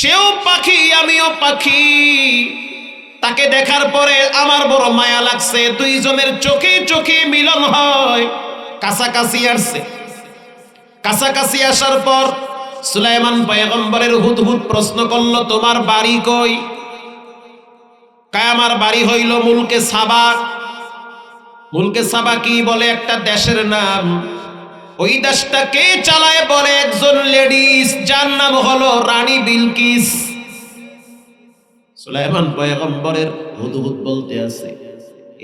সেও পাখি আমিও পাখি। তাকে দেখার পরে আমার বড় মায়া লাগছে, দুইজনের চোখে চোখে মিলন হয়। কাছাকাছি আসছে, কাছাকাছি আসার পর সুলাইমান পয়গম্বরের হুদহুদ প্রশ্ন করলো, তোমার বাড়ি কই? আমার বাড়ি হইল মুলকে সাবা। মুলকে সাবা কি? বলে একটা দেশের নাম। ওই দেশটা কে চালায়? বলে একজন লেডিস, যার নাম হলো রানী বিলকিস। সুলাইমান পয়গম্বরের হুদহুদ বলতে আছে,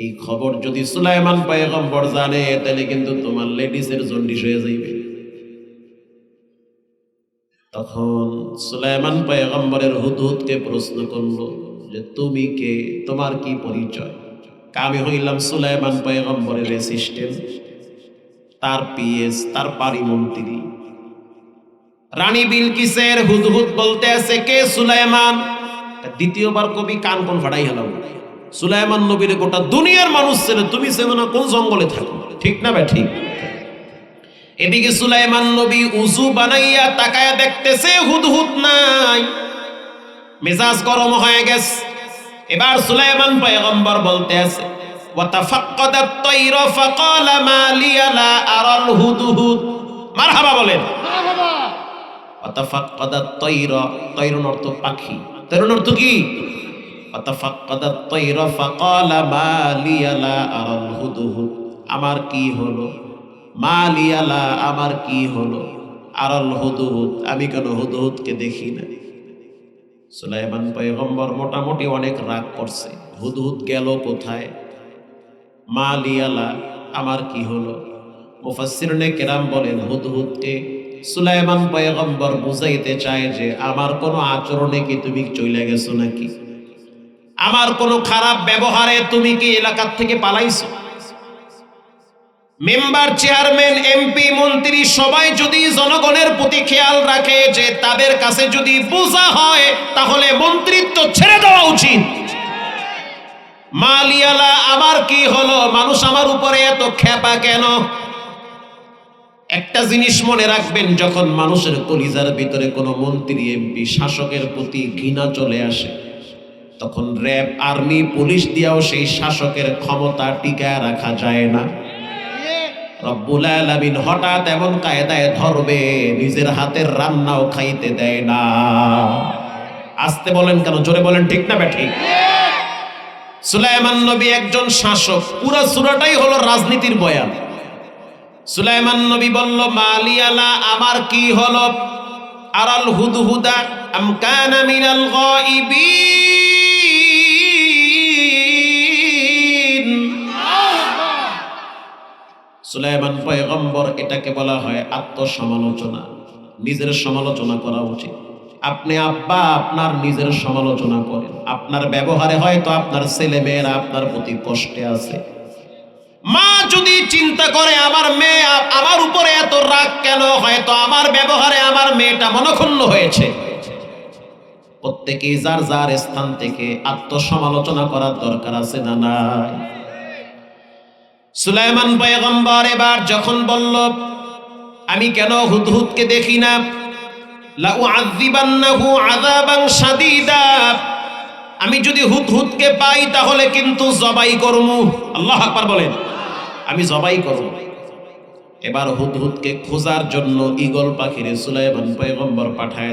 এই খবর যদি সুলাইমান পয়গম্বর জানে তাহলে কিন্তু তোমার লেডিসের জন্ডিস হয়ে যাইবে। তখন সুলাইমান পয়গম্বরের হুদহুদকে প্রশ্ন করলো যে তুমি কে, তোমার কি পরিচয়? আমি হইলাম সুলাইমান পয়গম্বরের অ্যাসিস্ট্যান্ট, তার পিএস, তার বাড়ি মন্ত্রী। রানী বিলকিসের হুদহুদ বলতে আছে, কে? সুলাইমান। দ্বিতীয়বার কবি কান কোন ফাটাই হেলাম, সুলাইমান নবীর গোটা দুনিয়ার মানুষ ছেলে, তুমি চেনো না? কোন জঙ্গলে থাকো? ঠিক না ভাই? ঠিক। এদিকে সুলাইমান নবী উযু বানাইয়া তাকায়া দেখতেছে হুদহুদ নাই, মেজাজ গরম হয়ে গেছে। এবার সুলাইমান পয়গম্বর বলতে আছে, ওয়াতাফাক্কাদাত তায়রা ফাকালা মা লিয়া লা আরাল হুদহুদ। মারহাবা বলেন। মারহাবা। ওয়াতাফাক্কাদাত তায়রা, তায়রুন অর্থ পাখি, তায়রুন অর্থ কি? ওয়াতাফাক্কাদাত তায়রা ফাকালা মা লিয়া লা আরাল হুদহুদ, আমার কি হলো? মা লিয়া লা, আমার কি হলো? আরাল হুদহুদ, আমি কেন হুদহুদকে দেখি না? সুলাইমান পয়গম্বর মোটামুটি অনেক রাগ করছে, হুদহুদ গেল কোথায়? মা লিয়ালা, আমার কি হলো? মুফাসসিরুনে কেরাম বলেন, হুদহুদকে সুলাইমান পয়গম্বর বুঝাইতে চায় যে আমার কোনো আচরণে কি তুমি চলে গেছো নাকি? আমার কোনো খারাপ ব্যবহারে তুমি কি এলাকার থেকে পালাইছো? মেম্বার, চেয়ারম্যান, এমপি, মন্ত্রী সবাই যদি জনগণের প্রতি খেয়াল রাখে যে তাদের কাছে যদি বোঝা হয়, তাহলে মন্ত্রিত্ব ছেড়ে দেওয়া উচিত। মালিয়ালা, আমার কি হলো? মানুষ আমার উপরে এত খেপা কেন? একটা জিনিস মনে রাখবেন, যখন মানুষের কলিজার ভিতরে কোনো মন্ত্রী, এমপি, শাসকের প্রতি ঘৃণা চলে আসে, তখন র্যাব, আর্মি, পুলিশ দিয়েও সেই শাসকের ক্ষমতা টিকায় রাখা যায় না। রব্বুল আলামিন হঠাৎ এমন কায়দায় ধরবে, নিজের হাতের রান্নাও খাইতে দেয় না। আসতে বলেন কেন? জোরে বলেন, ঠিক না ঠিক? সুলাইমান নবী একজন শাসক, পুরা সূরাটাই হলো রাজনীতির বয়ান। সুলাইমান নবী বলল, মালিয়ালা, আমার কি হলো? আরাল হুদহুদা আম কানা মিনাল গায়িবিন। সুলাইমান পয়গম্বর, এটাকে বলা হয় আত্মসমালোচনা। নিজের সমালোচনা করা উচিত। আপনি আব্বা আপনার নিজের সমালোচনা করেন, আপনার ব্যবহারে হয়তো আপনার ছেলে মেয়েরা আপনার প্রতি কষ্টে আছে। মা যদি চিন্তা করে আমার মেয়ে আমার উপরে এত রাগ কেন, হয়তো আমার ব্যবহারে আমার মেয়েটা মনক্ষুণ্ণ হয়েছে। প্রত্যেকেই যার যার স্থান থেকে আত্মসমালোচনা করার দরকার আছে না নাই? সুলাইমান পয়গম্বর এবার যখন বলল, আমি কেন হুদহুদকে দেখি না? লা উআযিবান্নাহু আযাবান শাদীদা, আমি যদি হুদহুদকে পাই তাহলে কিন্তু জবাই করমু। আল্লাহু আকবার বলেন, আমি জবাই করব। এবার হুদহুদকে খোঁজার জন্য ঈগল পাখিরে সুলাইমান পয়গম্বর পাঠায়া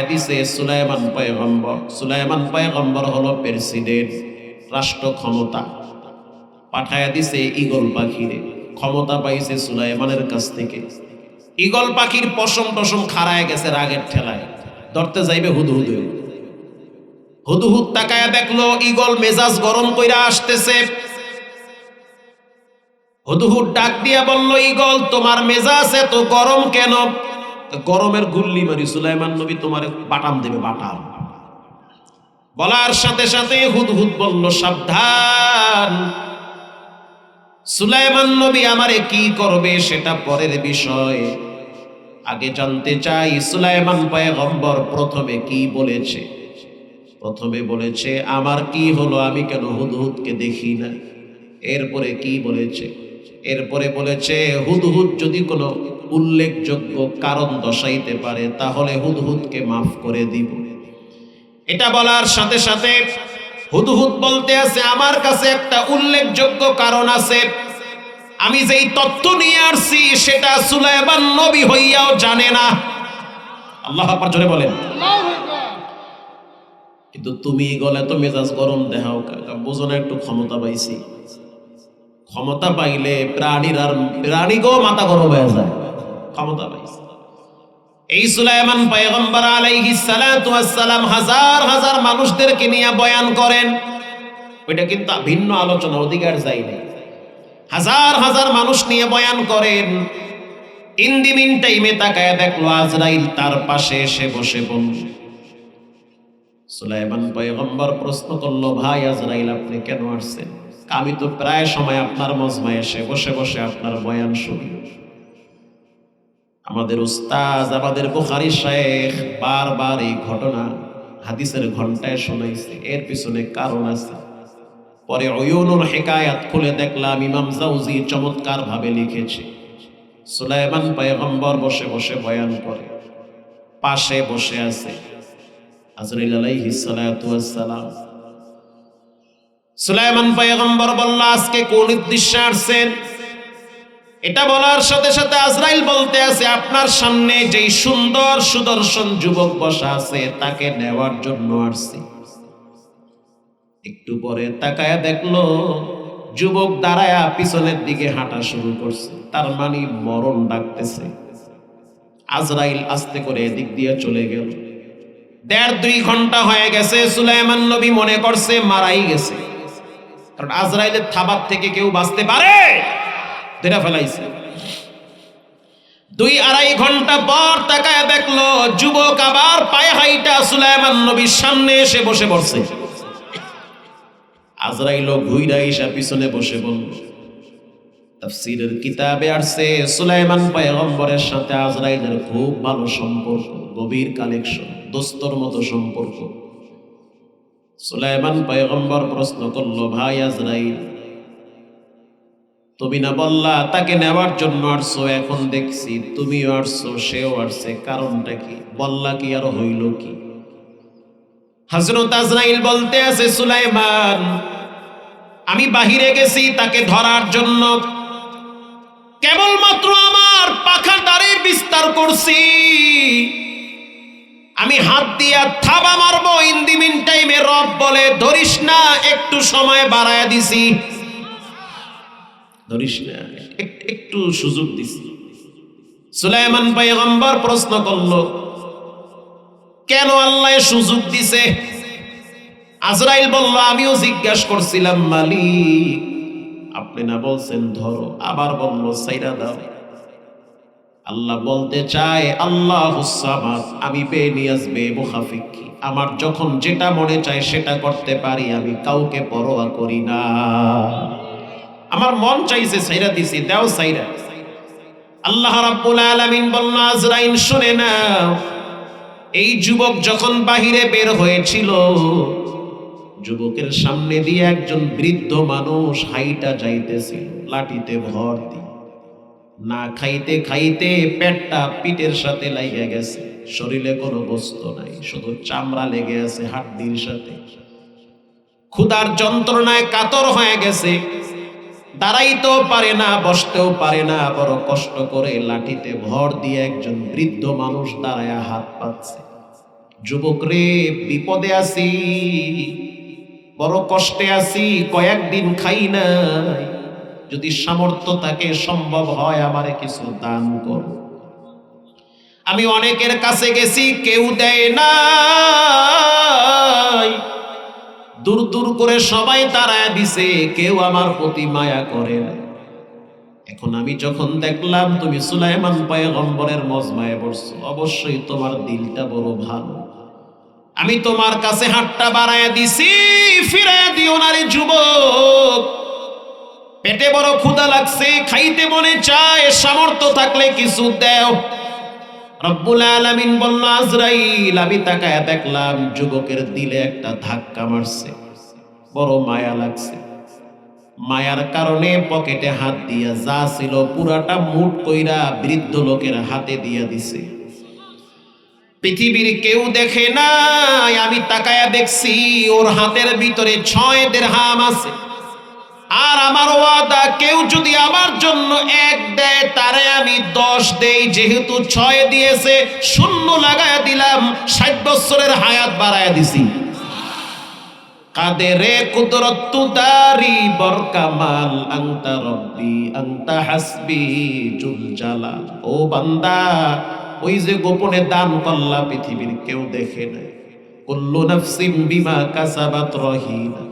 দিছে সুলাইমান পয়গম্বর। সুলাইমান পয়গম্বর হলো প্রেসিডেন্ট, রাষ্ট্র ক্ষমতা। পাঠায়া দিছে ঈগল পাখিরে, ক্ষমতা পাইছে সুলাইমানের কাছ থেকে। ঈগল পাখির পশম টসম খাড়ায় গেছে রাগের ঠেলায়, ধরতে যাইবে হুদহুদ। হুদহুদ তাকায়া দেখলো ঈগল মেজাজ গরম কইরা আসতেছে। হুদহুদ ডাক দিয়া বলল, ঈগল, তোমার মেজাজ এত গরম কেন? গরমের গুল্লি মারি সুলাইমান নবী তোমারে বাটাম দেবে, বাটাম। বলার সাথে সাথে হুদহুদ বলল, সাবধান, সুলাইমান নবী আমারে কি করবে সেটা পরের বিষয়। আগে জানতে চাই সুলাইমান পয়গম্বর প্রথমে কি বলেছে। প্রথমে বলেছে আমার কি হলো, আমি কেন হুদহুদকে দেখি না। এরপরে কি বলেছে? এরপরে বলেছে হুদহুদ যদি কোনো উল্লেখযোগ্য কারণ দর্শাইতে পারে তাহলে হুদহুদকে মাফ করে দিব। এটা বলার সাথে সাথে হুদহুদ বলতে আছে, আমার কাছে একটা উল্লেখযোগ্য কারণ আছে, আমি যেই তথ্য নিয়ে আসছি সেটা সুলাইমান নবী হইয়াও জানে না। আল্লাহ আকবার জোরে বলেন। কিন্তু তুমি গলে তো মেজাজ গরম দেখাও, বুঝো না একটু ক্ষমতা পাইছি। ক্ষমতা পাইলে প্রাণীগো মাথা গরম হয়ে যায়। ক্ষমতা পাইছে এই সুলাইমান পয়গম্বর আলাইহিস সালাতু ওয়াস সালাম হাজার হাজার মানুষদেরকে নিয়ে বয়ান করেন। ওইটা কিন্তু ভিন্ন আলোচনা, অধিকার যায়নি। হাজার হাজার মানুষ নিয়ে বয়ান করেন। ইন দি মিন টাইমে তাকায় দেখলো আজরাইল তার পাশে এসে বসে বলল। সুলাইমান পয়গম্বর প্রশ্ন করলো, ভাই আজরাইল আপনি কেন আসছেন? আমি তো প্রায় সময় আপনার মজমায় এসে বসে বসে আপনার বয়ান শুনি। আমাদের উস্তাদ, আমাদের বুখারী শাইখ বারবার এই ঘটনা হাদিসের ঘন্টায় শোনাইছে, এর পিছনে কারণ আছে। পরে উয়ুনুল হিকায়াত খুলে দেখলাম ইমাম জাউজি চমৎকার ভাবে লিখেছে, সুলাইমান পয়গম্বর বসে বসে বয়ান করে, পাশে বসে আছে আজরাইল আলাইহিস সালাতু ওয়াস সালাম। সুলাইমান পয়গম্বর বলল, আজকে কোন উদ্দেশ্যে আসছেন? এটা বলার সাথে সাথে আজরাইল বলতে আছে, আপনার সামনে যেই সুন্দর সুদর্শন যুবক বসা আছে তাকে নেওয়ার জন্য আসছি। একটু পরে তাকায়া দেখলো যুবক দাঁড়ায়া পিছনের দিকে হাঁটা শুরু করছে, তার মানে মরণ ডাকতেছে। আজরাইল আস্তে করে এদিক দিয়ে চলে গেল। 1.5-2 ঘন্টা হয়ে গেছে, সুলাইমান নবী মনে করছে মারাই গেছে, কারণ আজরাইলের থাবার থেকে কেউ বাঁচতে পারে? ধরে ফেলাইছে। 2-2.5 ঘন্টা পর তাকায় দেখলো যুবক আবার পায়ে হাইটা সুলাইমান নবীর সামনে এসে বসে পড়ছে। আজরাইল ঘুইরা এসে পিছনে বসে বলল, তাফসীরের কিতাবে আসছে সুলাইমান পয়গম্বরের সাথে আজরাইলের খুব ভালো সম্পর্ক, গভীর কানেকশন, দোস্তর মতো সম্পর্ক। সুলাইমান পয়গম্বর প্রশ্ন করলো, ভাই আজরাইল, তুমি না বললা তাকে নেওয়ার জন্য আসছো, এখন দেখছি তুমিও আসছো, সেও আসছে, কারণটা কি? বললা কি আর হইল কি? হযরত আজরাইল বলতে আছে, সুলাইমান, আমি বাহিরে গেছি তাকে ধরার জন্য, কেবলমাত্র আমার পাখাটারে বিস্তার করছি, আমি হাত দিয়া থাবা মারবো, ইন দি মিন টাইমে রব বলে ধরিস না, একটু সময় বাড়ায়া দিছি, ধরিস না, একটু সুযোগ দিছি। সুলাইমান পয়গম্বর প্রশ্ন করলো, কেন আল্লাহ সুযোগ দিছে? আজরাইল বলল, আমিও জিজ্ঞাসা করছিলাম, মালিক আপনি না বলছেন ধরো, আবার বলল সাইরা দাও। আল্লাহ বলতে চায়, আল্লাহুস সামাদ, আমি বেনিয়াজ বেমুখাফিক, আমার যখন যেটা মনে চায় সেটা করতে পারি, আমি কাউকে পরোয়া করি না। আমার মন চাইছে সাইরা দিছি, দাও সাইরা। আল্লাহ রাব্বুল আলামিন বলল, আজরাইল শুনে নাও, এই যুবক যখন বাহিরে বের হয়েছিল, যুবকের সামনে দিয়ে একজন বৃদ্ধ মানুষ হাইটা যাইতেছিল লাঠিতে ভর দিয়ে। না খাইতে খাইতে পেটটা পিঠের সাথে লাগিয়ে গেছে, শরীরে কোনো গোস্ত নাই, শুধু চামড়া লেগে আছে হাড্ডির সাথে। ক্ষুধার যন্ত্রণায় কাতর হয়ে গেছে, দাঁড়াইতেও পারে না, বসতেও পারে না, বড় কষ্ট করে লাঠিতে ভর দিয়ে একজন বৃদ্ধ মানুষ দাঁড়ায়া হাত পাচ্ছে। যুবক রে, বিপদে আছি, বড় কষ্টে আছি, কয়েকদিন খাই নাই, যদি সামর্থ্য থাকে, সম্ভব হয়, আমারে কিছু দান করো। আমি অনেকের কাছে গেছি, কেউ দেয় না, দূর দূর করে সবাই তাড়ায় দিছে, কেউ আমার প্রতি মায়া করে না। এখন আমি যখন দেখলাম তুমি সুলাইমান পয়গম্বরের মজমায় বসছো, অবশ্যই তোমার দিলটা বড় ভালো, আমি তোমার কাছে হাতটা বাড়ায় দিছি, ফিরে দিও না রে যুবক, পেটে বড় ক্ষুধা লাগছে, খাইতে মনে চায়, সামর্থ্য থাকলে কিছু দেও। রব্বুল আলামিন বলল, আজরাইল, আমি তাকায়া দেখলাম যুবকের দিলে একটা ধাক্কা মারছে, বড় মায়া লাগছে। মায়ার কারণে পকেটে হাত দিয়া যা ছিল পুরাটা মুঠ কইরা বৃদ্ধ লোকের হাতে দিয়া দিছে। পৃথিবীর কেউ দেখে নাই, আমি তাকায়া দেখছি ওর হাতের ভিতরে 6 দিরহাম আছে। আর আমার ওয়াদা, কেউ যদি আমার জন্য 1 দেয় তারে আমি 10 দেই। যেহেতু 6 দিয়েছে, শূন্য লাগায়া দিলাম, 60 বছরের হায়াত বাড়ায়া দিছি। কাদেরে কুদরত দারি বরকামাল, আনতা রব্বি আনতা হাসবি জুল জালাল। ও বান্দা, ওই যে গোপনে দান করলা, পৃথিবীর কেউ দেখে নাই। কুল্লু নাফসিন বিমা কাসাবাত রহিনা।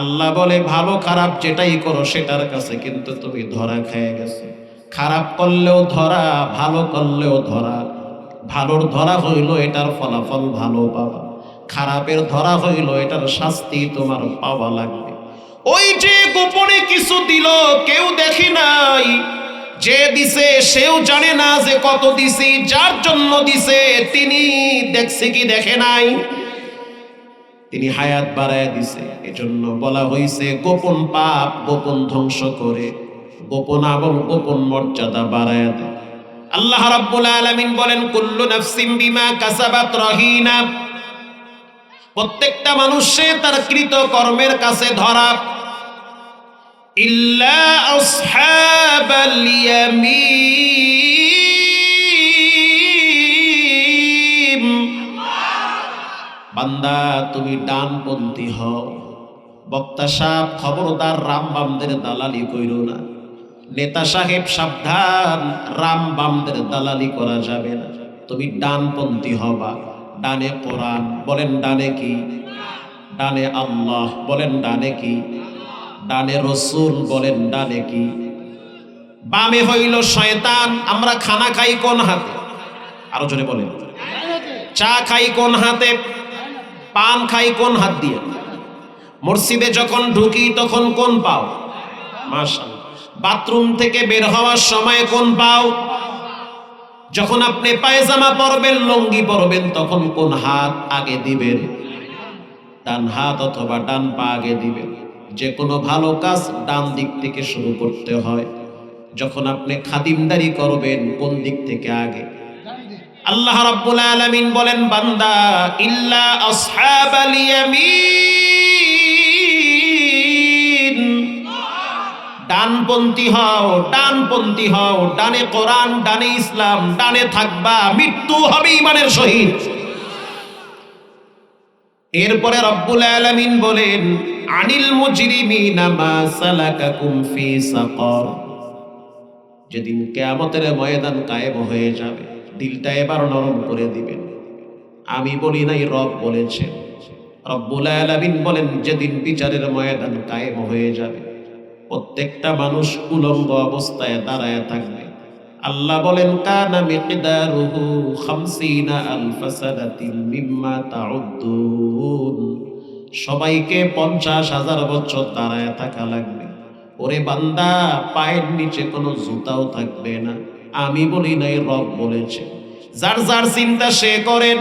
আল্লাহ বলে ভালো খারাপ যেটাই করো সেটার কাছে কিন্তু তুমি ধরা খেয়ে গেছো। খারাপ করলেও ধরা, ভালো করলেও ধরা। ভালোর ধরা হইল এটার ফলাফল ভালো পাবা, খারাপের ধরা হইল এটার শাস্তি তোমার পাওয়া লাগবে। ওই যে গোপনে কিছু দিল, কেউ দেখি নাই। যে দিছে সেও জানে না যে কত দিছি। যার জন্য দিছে তিনি দেখছে কি দেখে নাই? তিনি হায়াত বাড়ায় দিছে। এজন্য বলা হইছে গোপন পাপ গোপন ধ্বংস করে, গোপন আমল গোপন মর্যাদা বাড়ায় দেয়। আল্লাহ রাব্বুল আলামিন বলেন কুল্লু নাফসিন বিমা কাসাবাত রহিনা। প্রত্যেকটা মানুষে তার কৃত কর্মের কাছে ধরা। ইল্লা আসহাবাল ইয়ামিন। বান্দা তুমি ডানপন্থী হও। বক্তা সাহেব খবরদার রাম বামদের দালালি কইরো না। নেতা সাহেব সাবধান, রাম বামদের দালালি করা যাবে না। তুমি ডানপন্থী হবা। ডানে কোরআন, বলেন ডানে কি? ডানে আল্লাহ, বলেন ডানে কি? ডানে রসুল, বলেন ডানে কি? বামে হইল শয়তান। আমরা খানা খাই কোন হাতে? আরো জোরে বলেন। চা খাই কোন হাতে? পান খাই কোন হাত দিয়ে? মসজিদে যখন ঢুকি তখন কোন পাও? মাশাআল্লাহ। বাথরুম থেকে বের হওয়ার সময় কোন পাও? যখন আপনি পায়জামা পরবেন, লুঙ্গি পরবেন, তখন কোন হাত আগে দিবেন? ডান হাত অথবা ডান পা আগে দিবেন। যে কোনো ভালো কাজ ডান দিক থেকে শুরু করতে হয়। যখন আপনি খাদিমদারি করবেন, কোন দিক থেকে আগে? আল্লাহ রাব্বুল আলামিন বলেন বান্দা ইল্লা আসহাবাল ইয়ামিন। ডানপন্থী হও, ডানপন্থী হও। ডানে কোরআন, ডানে ইসলাম, ডানে থাকবা, মৃত্যু হবে ঈমানের সহিত। এরপরে রব্বুল আলামিন বলেন আনিল মুজরিমিনা মা সালাকাকুম ফি সাকার। যেদিন কিয়ামতের ময়দান কায়েম হয়ে যাবে, দিলটা এবার নরম করে দিবেন। আমি বলি নাই, রব বলেছেন। রব্বুল আলামিন বলেন যেদিন বিচারের ময়দান কায়েম হয়ে যাবে, প্রত্যেকটা মানুষ উলঙ্গ অবস্থায় দাঁড়ায় থাকবে। আল্লাহ বলেন কানা মিকদারুহু 50,000 সানাতিন মিম্মা তাউদ্দুন। সবাইকে 50,000 বছর দাঁড়ায় থাকা লাগবে। ওরে বান্দা, পায়ের নিচে কোনো জুতাও থাকবে না। আমি বলি নাই, রব বলেছে। যার যার চিন্তা সে করেন।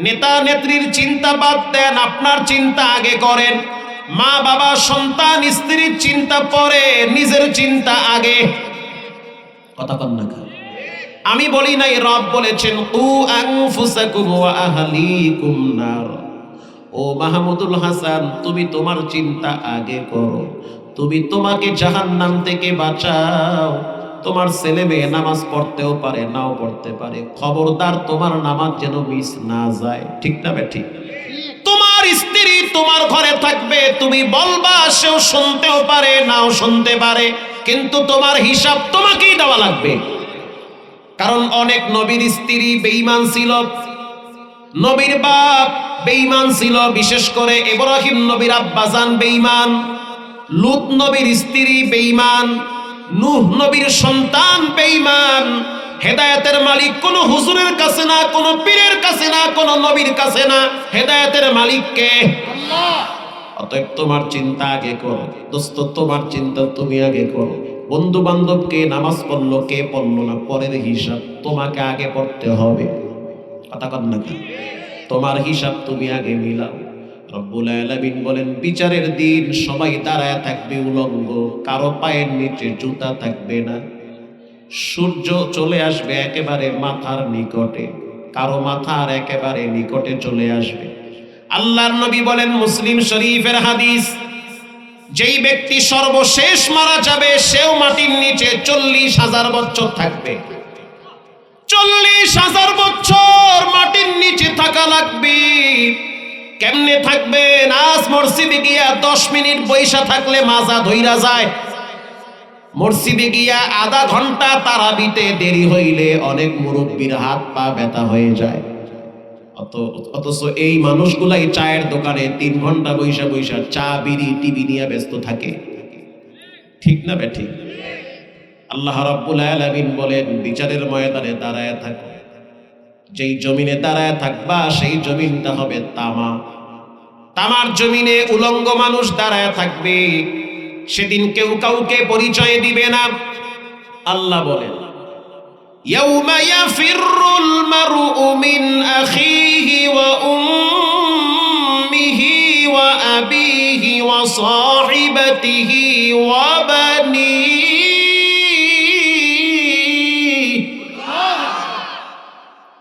নেতা নেত্রীর চিন্তা বাদ দেন, আপনার চিন্তা আগে করেন। মা বাবা সন্তান স্ত্রীর চিন্তা পরে, নিজের চিন্তা আগে। কথা কন না। আমি বলি নাই, রব বলেছেন কু আনফুসাকুম ওয়া আহলিকুম নার। ও মাহমুদুল হাসান, তুমি তোমার চিন্তা আগে করো। তুমি তোমাকে জাহান্নাম থেকে বাঁচাও। তোমার ছেলে মেয়ে নামাজ পড়তেও পারে, নাও পড়তে পারে। খবরদার তোমার নামাজ যেন মিস না যায়। ঠিক না ঠিক? তোমার স্ত্রী তোমার ঘরে থাকবে, তুমি বলবা, সেও শুনতেও পারে, নাও শুনতে পারে, কিন্তু তোমার হিসাব তোমাকেই দেওয়া লাগবে। কারণ অনেক নবীর স্ত্রী বেঈমান ছিল, নবীর বাপ বেঈমান ছিল। বিশেষ করে ইব্রাহিম নবীর আব্বাজান বেঈমান, লূত নবীর স্ত্রী বেঈমান, নূহ নবীর সন্তান বেঈমান। হেদায়েতের মালিক কোন হুজুরের কাছে না, কোন পীরের কাছে না, কোন নবীর কাছে না। হেদায়েতের মালিক কে? আল্লাহ। অতএব তোমার চিন্তা আগে করো দোস্ত, তোমার চিন্তা তুমি আগে করো। বন্ধু বান্ধব কে নামাজ পড়লো, কে পড়লো না, পরের হিসাব তোমাকে আগে পড়তে হবে। কথা কন না? তোমার হিসাব তুমি আগে মিলাও। রব্বুল আলামিন বলেন বিচারের দিন সবাই দাঁড়ায় থাকবে উলঙ্গ, কারো পায়ের নিচে জুতা থাকবে না। সূর্য চলে আসবে একেবারে মাথার নিকটে, কারো মাথার একেবারে নিকটে চলে আসবে। আল্লাহর নবী বলেন, মুসলিম শরীফের হাদিস, যেই ব্যক্তি সর্বশেষ মারা যাবে সেও মাটির নিচে 40,000 বছর থাকবে। 40,000 বছর মাটির নিচে থাকা লাগবে। কেমনে থাকবেন? আজ মসজিদে গিয়া 10 মিনিট বৈশা থাকলে মাজা ধইরা যায়। মসজিদে গিয়া আধা ঘন্টা তারাবিতে দেরি হইলে অনেক মুরব্বীর হাত পা ব্যথা হয়ে যায়। অথচ এই মানুষগুলাই চায়ের দোকানে 3 ঘন্টা বৈশা বৈশা চা বিড়ি টিভি নিয়ে ব্যস্ত থাকে। ঠিক না বেঠিক? আল্লাহ রাব্বুল আলামিন বলেন, বিচারের ময়দানে দাঁড়ায় থাকো। যেই জমিনে দাঁড়ায় থাকবা সেই জমিনটা হবে তামা। তামার জমিনে উলঙ্গ মানুষ দাঁড়ায় থাকবে। সেদিন কেউ কাউকে পরিচয় দিবে না। আল্লাহ বলেন, ইয়াউমা ইয়াফিরুল মারউ মিন আখিহি ওয়া উম্মিহি ওয়া আবিহি ওয়া সাহিবাতিহি ওয়া বানিহি।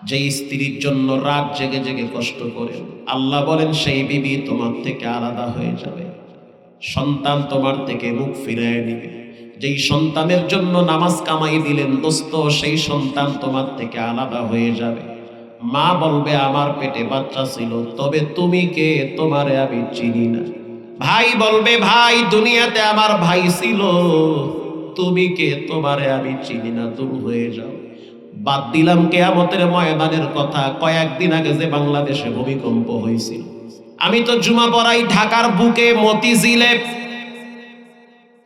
যে স্ত্রীর জন্য রাত জেগে জেগে কষ্ট করে, আল্লাহ বলেন সেই বিবি তোমার থেকে আলাদা হয়ে যাবে। সন্তান তোমার থেকে মুখ ফিরিয়ে নিবে। যেই সন্তানের জন্য নামাজ কামাই দিলেন দোস্ত, সেই সন্তান তোমার থেকে আলাদা হয়ে যাবে। মা বলবে, আমার পেটে বাচ্চা ছিল, তবে তুমি কে? তোমারে আমি চিনি না। ভাই বলবে, ভাই দুনিয়াতে আমার ভাই ছিল, তুমি কে? তোমারে আমি চিনি না, তুমি হয়ে যাও। বাদ দিলাম কিয়ামতের ময়দানের কথা। কয়েকদিন আগে যে বাংলাদেশে ভূমিকম্প হয়েছিল, আমি তো জুমা পড়াই ঢাকার বুকে মতিঝিলে,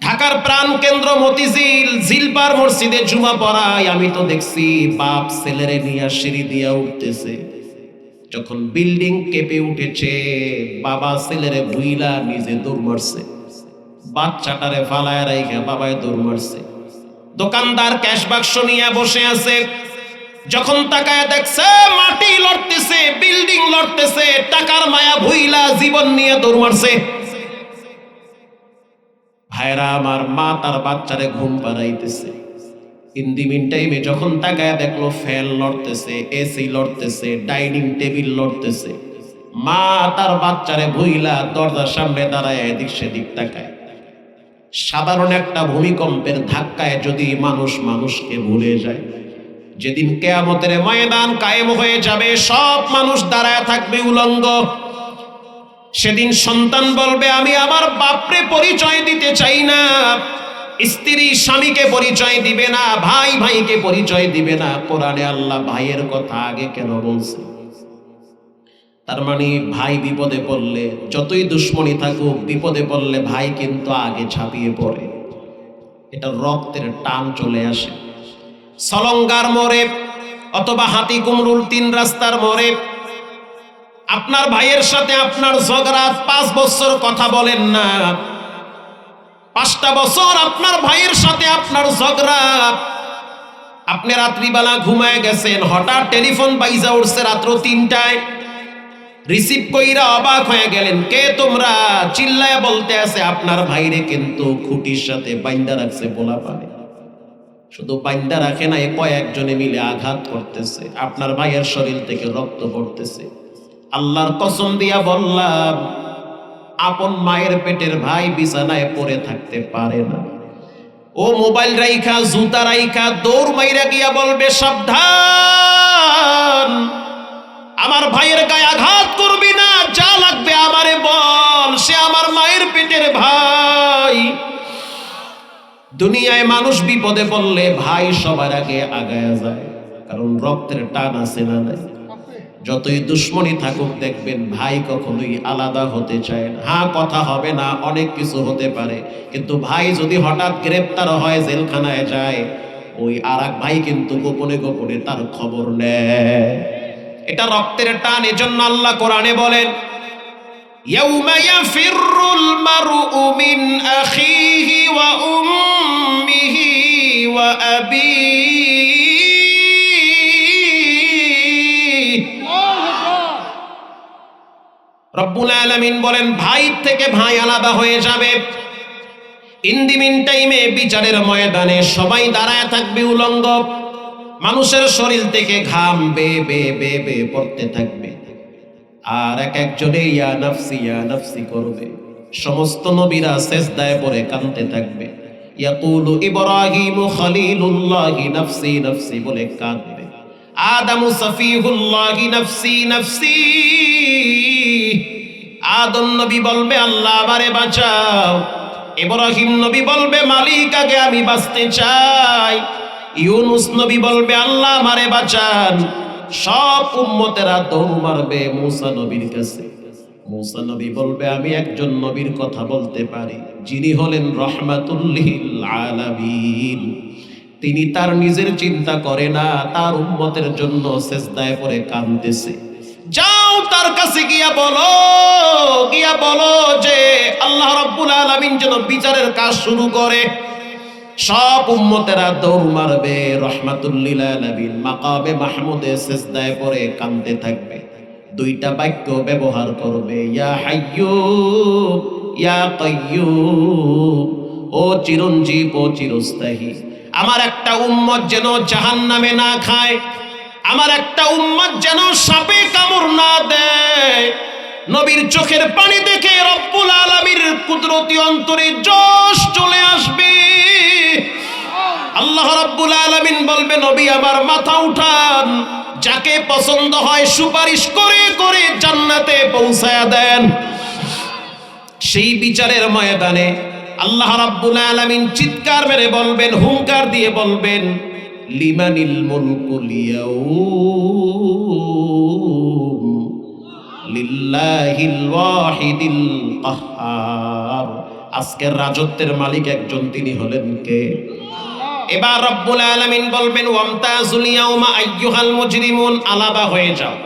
ঢাকার প্রাণ কেন্দ্র মতিঝিল জিলপার মসজিদে জুমা পড়াই। আমি তো দেখছি বাপ ছেলেরে নিয়ে সিঁড়ি দিয়া উঠতেছে। যখন বিল্ডিং কেঁপে উঠেছে, বাবা ছেলেরে ভুইলা নিজে দৌড় মারছে, বাচ্চাটারে ফালায় রাইখা বাবায় দৌড় মারছে। দোকানদার ক্যাশ বাক্স নিয়ে বসে আছে। যখন তাকায় দেখছে মাটি লড়তেছে, বিল্ডিং লড়তেছে, টাকার মায়া ভুইলা জীবন নিয়ে দৌড় মারছে। ভাইরা আমার, মা তার বাচ্চারে ঘুম পাড়াইতেছে। ইন দি মিন টাইমে যখন তাকায় দেখলো ফ্যান লড়তেছে, এসি লড়তেছে, ডাইনিং টেবিল লড়তেছে। মা তার বাচ্চারে ভুইলা দরজার সামনে দাঁড়ায় এদিক সেদিক তাকায়। সাধারণ একটা ভূমিকম্পের ধাক্কায় যদি মানুষ মানুষকে ভুলে যায়, যেদিন কিয়ামতের ময়দান কায়েম হয়ে যাবে, সব মানুষ দাঁড়ায় থাকবে উলঙ্গ। সেদিন সন্তান বলবে, আমি আমার বাপরে পরিচয় দিতে চাই না। স্ত্রী স্বামীকে পরিচয় দিবে না, ভাই ভাইকে পরিচয় দিবে না। কোরআনে আল্লাহ ভাইয়ের কথা আগে কেন বলছে? তার মানে ভাই বিপদে পড়লে, যতই দুশ্মনী থাকুক, বিপদে পড়লে ভাই কিন্তু আগে ঝাঁপিয়ে পড়ে। এটা রক্তের টান চলে আসে। সলঙ্গার মোড়ে অথবা হাতি কুমরুল 3 রাস্তার মোড়ে আপনার ভাইয়ের সাথে আপনার ঝগড়া, 5 বছর কথা বলেন না, 5টা বছর আপনার ভাইয়ের সাথে আপনার ঝগড়া। আপনি রাত্রিবেলা ঘুমায় গেছেন, হঠাৎ টেলিফোন বাইজা উঠছে রাত্র 3টায়। রিসিভ কইরা অবাক হয়ে গেলেন, কে তোমরা? চিল্লায় বলতে আছে আপনার ভাইরে কিন্তু খুঁটির সাথে বাইন্দা রাখছে বলা পারে। শুধু বাইন্দা রাখে না, কয়েকজনে মিলে আঘাত করতেছে। আপনার ভাইয়ের শরীর থেকে রক্ত পড়তেছে। আল্লাহর কসম দিয়া বললাম, আপন মায়ের পেটের ভাই বিছানায় পড়ে থাকতে পারে না। ও মোবাইল রাইখা, জুতা রাইখা দৌড় মাইরা গিয়া বলবে, সাবধান, আমার ভাইয়ের গায়ে আঘাত করবি না, যা লাগবে আমারে বল, সে আমার মায়ের পেটের ভাই। দুনিয়ায় মানুষ বিপদে পড়লে ভাই সবার আগে আগায়া যায়, কারণ রক্তের টান আছে না নাই? যতই দুশ্মনী থাকুক দেখবেন ভাই কখনোই আলাদা হতে চায় না। হ্যাঁ, কথা হবে না, অনেক কিছু হতে পারে, কিন্তু ভাই যদি হঠাৎ গ্রেপ্তার হয়, জেলখানায় যায়, ওই আরেক ভাই কিন্তু গোপনে গোপনে তার খবর নেয়। এটা রক্তের টান। এজন্য আল্লাহ কোরআনে বলেন, ইয়াউমা ইয়াফিরুল মারউ মিন আখিহি ওয়া উম্মিহি ওয়া আবিহি। রব্বুল আলামিন বলেন ভাই থেকে ভাই আলাদা হয়ে যাবে। ইন দি মিন টাইমে বিচারের ময়দানে সবাই দাঁড়ায় থাকবে উলঙ্গ, মানুষের শরীর থেকে ঘাম বেয়ে বেয়ে বেয়ে বেয়ে পড়তে থাকবে, আর এক একজনে ইয়া নাফসি করবে। সমস্ত নবীরা সিজদায় পড়ে কাঁদতে থাকবে। ইয়াকুলু ইব্রাহিমু খলিলুল্লাহি নাফসি নাফসি বলে কাঁদবে। আদামু সফিহুল্লাহি নাফসি নাফসি, আদম নবী বলবে আল্লাহ আমারে বাঁচাও। ইব্রাহিম নবী বলবে মালিক আগে আমি বাঁচতে চাই। ইউনুস নবী বলবে আল্লাহ আমারে বাঁচান। সব উম্মতেরা দৌড় মারবে মূসা নবীর কাছে। মূসা নবী বলবে আমি একজন নবীর কথা বলতে পারি, যিনি হলেন রাহমাতুল লিল আলামিন। তিনি তার নিজের চিন্তা করে না, তার উম্মতের জন্য সিজদায় পড়ে কাঁদতেছে। যাও তার কাছে গিয়া বলো যে আল্লাহ রাব্বুল আলামিন যেন বিচারের কাজ শুরু করে। সব উম্মতেরা দৌড় মারবে, রাহমাতুল লিল আলামিন মাকামে মাহমুদে সিজদায় পড়ে কাঁদতে থাকবে। দুইটা বাক্য ব্যবহার করবে, ইয়া হাইয়্যু ইয়া কাইয়্যুম, ও চিরঞ্জীব ও চিরস্থায়ী। আমার একটা উম্মত যেন জাহান্নামে না খায়, আমার একটা উম্মত যেন সাপে কামড় না দেয়। নবীর চোখের পানি দেখে রব্বুল আলামিনের কুদরতি অন্তরে জোশ চলে আসবে। আল্লাহ রাব্বুল আলামিন বলবে নবী আমার মাথা উঠান, যাকে পছন্দ হয় সুপারিশ করে করে জান্নাতে পৌঁছায়া দেন। সেই বিচারের ময়দানে আল্লাহ রাব্বুল আলামিন চিৎকার মেরে বলবেন, হুঙ্কার দিয়ে বলবেন লিমানিল মুলকুল ইয়াউম লিল্লাহিল ওয়াহিদিল কাহ্হার। আজকের রাজত্বের মালিক একজন, তিনি হলেন কে? এবার রব্বুল আলামিন বলবেন ওয়ামতাজুল ইয়াউমা আইয়ুহাল মুজরিমুন, আলাদা হয়ে যাও।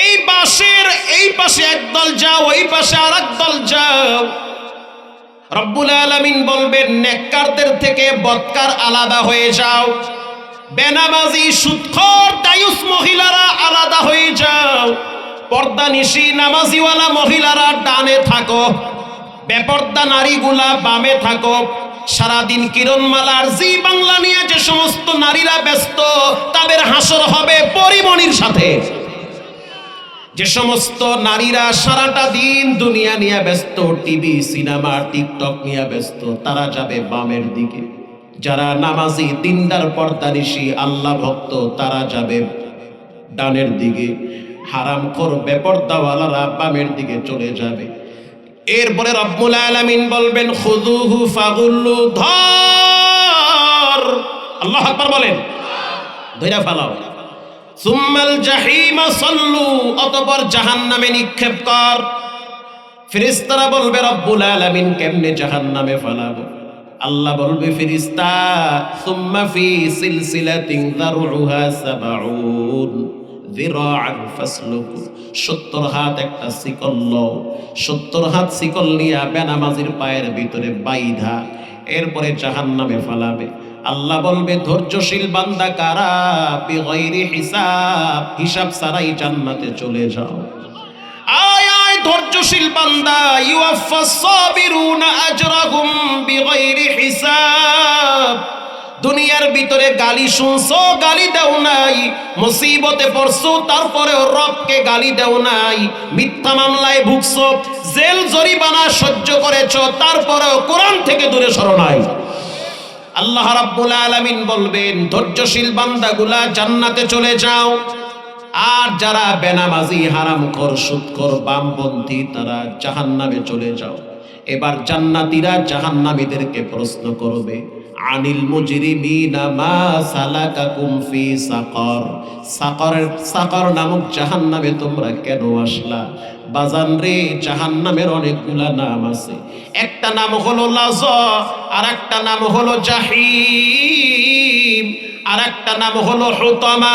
এই পাশে একদল যাও, ওই পাশে আরেক দল যাও। রব্বুল আলামিন বলবেন নেককারদের থেকে বদকার আলাদা হয়ে যাও। বেনামাজি সুদখোর দায়ুস মহিলারা আলাদা হয়ে যাও। পর্দানিশী নামাজিওয়ালা মহিলারা ডানে থাকো, বেপর্দা নারীগুলা বামে থাকো। সারাদিন কিরণমালার জি বাংলা নিয়ে যে সমস্ত নারীরা ব্যস্ত, তাদের হাসর হবে পরিমণির সাথে। যে সমস্ত নারীরা সারাটা দিন দুনিয়া নিয়ে ব্যস্ত, টিভি সিনেমা টিকটক নিয়ে ব্যস্ত, তারা যাবে বামের দিকে। যারা নামাজি দিনদার পর্দানিশী আল্লাহ ভক্ত, তারা যাবে ডানের দিকে। হারামখোর বেপর্দাওয়ালারা বামের দিকে চলে যাবে। এরপরে রব্বুল আলামিন বলবেন খুযুহু ফাগুল্লু, ধর। আল্লাহু আকবার বলেন, ধইরা ফেলাও। সুম্মাল জাহিমা সাল্লু, অতঃপর জাহান্নামে নিক্ষেপ কর। ফেরেশতারা বলবে রব্বুল আলামিন কেমনে জাহান্নামে ফেলাবো? আল্লাহ বলবে ফেরেশতা সুম্মা ফি সিলসিলাতিন যারউহা ৭০ যিরাআন ফাসলুকু, ৭০ হাত একটা শিকল লও। ৭০ হাত শিকল নিয়া বেনামাজির পায়ের ভিতরে বাইধা এরপরে জাহান্নামে ফেলাবে। আল্লাহ বলবে ধৈর্যশীল বান্দা কারা? বিগাইরি হিসাব, হিসাব ছাড়াই জান্নাতে চলে যাও। আয় আয় ধৈর্যশীল বান্দা, ইউয়াফাস সাবিরুনা আজরাহুম বিগাইরি হিসাব। দুনিয়ার ভিতরে গালি শুনছো, গালি দাও নাই। মুসিবতে পড়ছো, তারপরেও রবকে গালি দাও নাই। মিথ্যা মামলায় ভুগছো, জেল জরিমানা সহ্য করেছো, তারপরেও কোরআন থেকে দূরে সরো নাই। আল্লাহ রাব্বুল আলামিন বলবেন ধৈর্যশীল বান্দাগুলা জান্নাতে চলে যাও, আর যারা বেনামাজি হারামখোর সুদখোর বামপন্থী তারা জাহান্নামে চলে যাও। এবার জান্নাতীরা জাহান্নামীদেরকে প্রশ্ন করবে আনিল মুজরিমিনা মা সালাকাকুম ফি সাকর, সাকর নামক জাহান্নামে তোমরা কেন আসলা? বাজান রে, জাহান্নামের অনেকগুলা নাম আছে। একটা নাম হলো লাযা, আর একটা নাম হলো জাহিম, আর একটা নাম হলো হুতামা।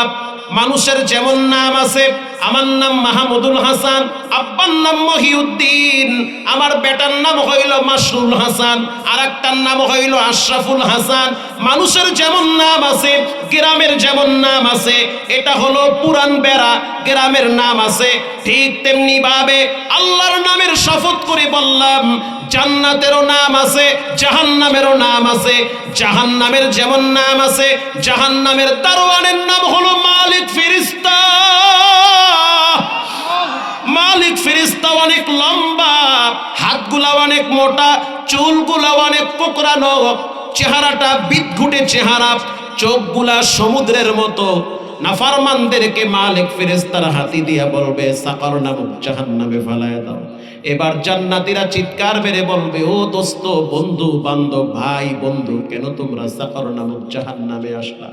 মানুষের যেমন নাম আছে আমার নাম মাহমুদুল হাসান, আব্বার নাম মহিউদ্দিন, আমার বেটার নাম হইল মাসরুল হাসান, আর একটার নাম হইল আশরাফুল হাসান। মানুষের যেমন নাম আছে, গ্রামের যেমন নাম আছে, এটা হলো পুরান বেড়া, গ্রামের নাম আছে। ঠিক তেমনি ভাবে আল্লাহর নামের শপথ করে বললাম, জান্নাতেরও নাম আছে, জাহান্নামেরও নাম আছে। জাহান্নামের যেমন নাম আছে, জাহান্নামের দারোয়ানের নাম হলো মালিক ফেরেশতা। মালিক ফেরেশতা অনেক লম্বা, হাতগুলা অনেক মোটা, চুলগুলা অনেক কোকড়ানো, চেহারাটা বিদঘুটে চেহারা, চোখগুলা সমুদ্রের মতো। নাফরমানদেরকে মালিক ফেরেশতার হাতি দিয়া বলবে, সাকার নামক জাহান্নামে ফেলায় দাও। এবার জান্নাতীরা চিৎকার মেরে বলবে, ও দোস্ত, বন্ধু বান্ধব, ভাই বন্ধু, কেন তোমরা সাকার নামক জাহান্নামে আসলা?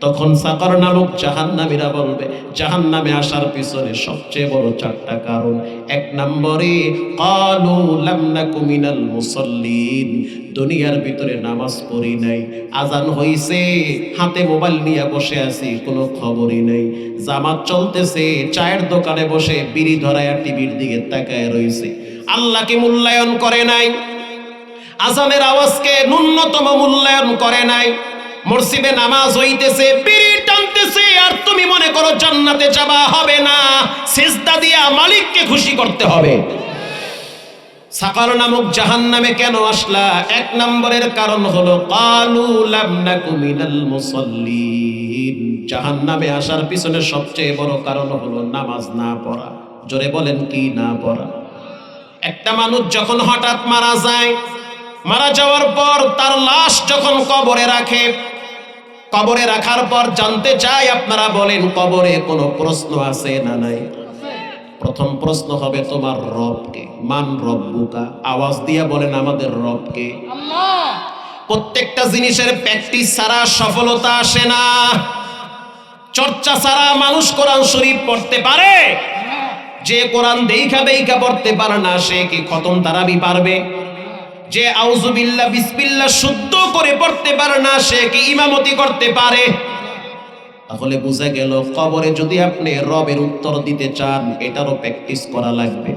তখন সাকার নামক জাহান্নামীরা বলবে, জাহান্নামে আসার পিছনে সবচেয়ে বড় 4টা কারণ। 1 নম্বরে, ক্বালু লাম নাকু মিনাল মুসাল্লিন, দুনিয়ার ভিতরে নামাজ পড়ি নাই, আজান হইছে, হাতে মোবাইল নিয়ে বসে আছি, কোনো খবরই নেই। জামাত চলতেছে, চায়ের দোকানে বসে বিড়ি ধরায়া টিভির দিকে তাকায় রইছে, আল্লাহকে মূল্যায়ন করে নাই, আজানের আওয়াজকে ন্যূনতম মূল্যায়ন করে নাই। মসজিদে নামাজ হইতেছে, বিড়ি টানতেছে, আর তুমি মনে করো জান্নাতে যাবা। হবে না, সিজদা দিয়া মালিককে খুশি করতে হবে। সাকার নামক জাহান্নামে কেন আসলা? 1 নম্বরের কারণ হলো ক্বালু লাম নাকু মিনাল মুসাল্লিন। জাহান্নামে আসার পিছনে সবচেয়ে বড় কারণ হলো নামাজ না পড়া। জোরে বলেন, কি না পড়া? একটা মানুষ যখন হঠাৎ মারা যায়, মারা যাওয়ার পর তার লাশ যখন কবরে রাখে, কবরে রাখার পর জানতে চাই, আপনারা বলেন কবরে কোনো প্রশ্ন আছে না নাই? প্রথম প্রশ্ন হবে, তোমার রবকে? মান রব্বুকা? আওয়াজ দিয়ে বলেন, আমাদের রবকে। আল্লাহ। প্রত্যেকটা জিনিসের প্র্যাকটিস ছাড়া সফলতা আসে না, চর্চা ছাড়া মানুষ কোরআন শরীফ পড়তে পারে? যে কোরআন দেইখা দেইখা পড়তে পারে না, সে কি খতম তারাবি পারবে? যে আউযুবিল্লাহ বিসমিল্লাহ শুদ্ধ করে পড়তে পারে না, সে কি ইমামতি করতে পারে? তাহলে বুঝা গেল, কবরে যদি আপনি রবের উত্তর দিতে চান, এটারও প্র্যাকটিস করা লাগবে।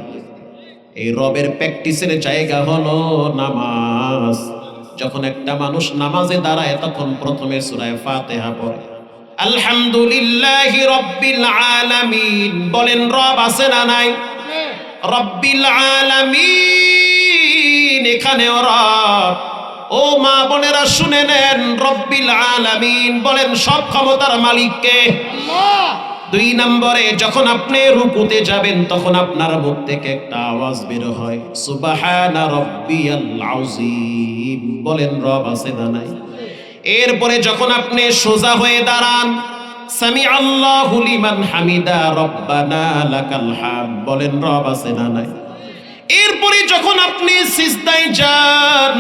এই রবের প্র্যাকটিসের জায়গা হলো নামাজ। যখন একটা মানুষ নামাজে দাঁড়ায়, তখন প্রথমে সূরা ফাতিহা পড়ে, আলহামদুলিল্লাহি রাব্বিল আলামিন। বলেন, রব আছে না নাই? রব্বিল আলামিন, এখানেও রব। ও মা বোনেরা শুনে নেন, রব্বিল আলামিন বলেন সব ক্ষমতার মালিককে। আল্লাহ। 2 নম্বরে, যখন আপনি রুকুতে যাবেন, তখন আপনার মুখ থেকে একটা আওয়াজ বের হয়, সুবহানা রাব্বিয়াল আযীম। বলেন, রব আছে না নাই? এরপরে যখন আপনি সোজা হয়ে দাঁড়ান, সামি আল্লাহু লিমান হামিদা, রব্বানা লাকাল হামদ। বলেন, রব আছে না নাই? এরপরে যখন আপনি সিজদায় যান,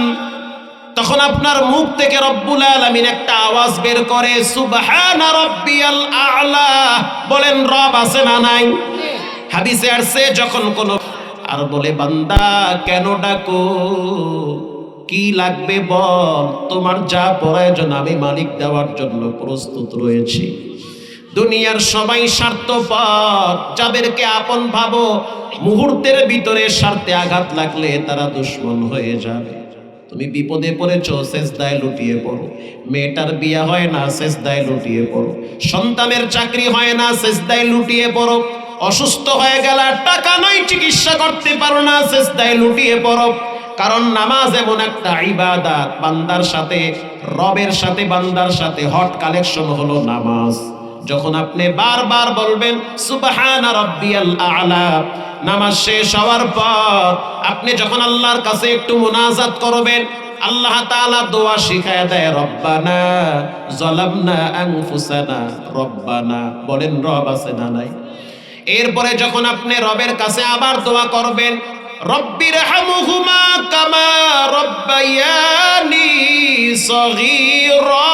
তখন আপনার মুখ থেকে রব্বুল আলামিন একটা আওয়াজ বের করে, সুবহানা রাব্বিয়াল আ'লা। বলেন, রব আছে না নাই? হাদিসে আসছে, যখন কোন আর বলে, বান্দা কেন ডাকো, কি লাগবে বল, তোমার যা প্রয়োজন আমি মালিক দেওয়ার জন্য প্রস্তুত রয়েছি। দুনিয়ার সবাই স্বার্থপর, যাদেরকে আপন ভাবো, মুহূর্তের ভিতরে স্বার্থে আঘাত লাগলে তারা দুশমন হয়ে যাবে। তুমি বিপদে পড়েছো, সেজদায় লুটিয়ে পড়ো। মেয়েটার বিয়ে হয় না, সেজদায় লুটিয়ে পড়ো। সন্তানের চাকরি হয় না, সেজদায় লুটিয়ে পড়ো। অসুস্থ হয়ে গেলে টাকা নাই, চিকিৎসা করতে পারো না, সেজদায় লুটিয়ে পড়ো। কারণ নামাজ এমন একটা ইবাদত, বান্দার সাথে, রবের সাথে বান্দার সাথে হট কালেকশন হলো নামাজ। যখন আপনি বারবার বলবেন সুবহানা রাব্বিয়াল আ'লা, নামাজ শেষ হওয়ার পর আপনি যখন আল্লাহর কাছে একটু মুনাজাত করবেন, আল্লাহ তাআলা দোয়া শিখায় দেয়, রব্বানা যালামনা আনফুসানা। রব্বানা, বলেন, রব আছে না নাই? এরপরে যখন আপনি রবের কাছে আবার দোয়া করবেন, রব্বিরহামহুমা কামা রব্বায়ানি সগীরা।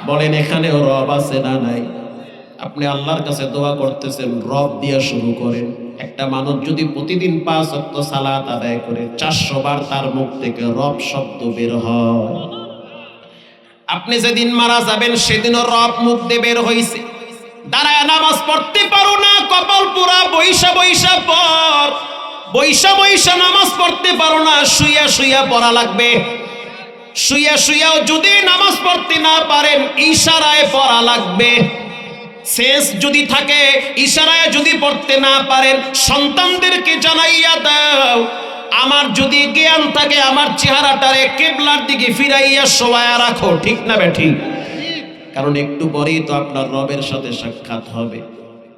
বলেন, এখানেও রব আছে না নাই? আপনি আল্লাহর কাছে দোয়া করতেছেন, রব দিয়া শুরু করেন। একটা মানুষ যদি প্রতিদিন 5 ওয়াক্ত সালাত আদায় করে, 400 বার তার মুখ থেকে রব শব্দ বের হয়। আপনি যেদিন মারা যাবেন সেদিনও রব মুখ দিয়ে বের হইছে, দাঁড়ায় নামাজ পড়তে পারো না, কপাল পুরা বৈশা বৈশা পর, বৈশা বৈশা নামাজ পড়তে পারো না, শুইয়া শুইয়া পড়া লাগবে। শুইয়া শুইয়াও যদি নামাজ পড়তে না পারেন ইশারায় পড়া লাগবে। শেষ যদি থাকে ইশারায় যদি পড়তে না পারেন সন্তানদেরকে জানাইয়া দাও, আমার যদি জ্ঞান থাকে আমার চেহারাটারে কিবলার দিকে ফিরাইয়া শোয়ায়া রাখো। ঠিক না বেঠিক? কারণ একটু পরেই তো আপনার রবের সাথে সাক্ষাৎ হবে।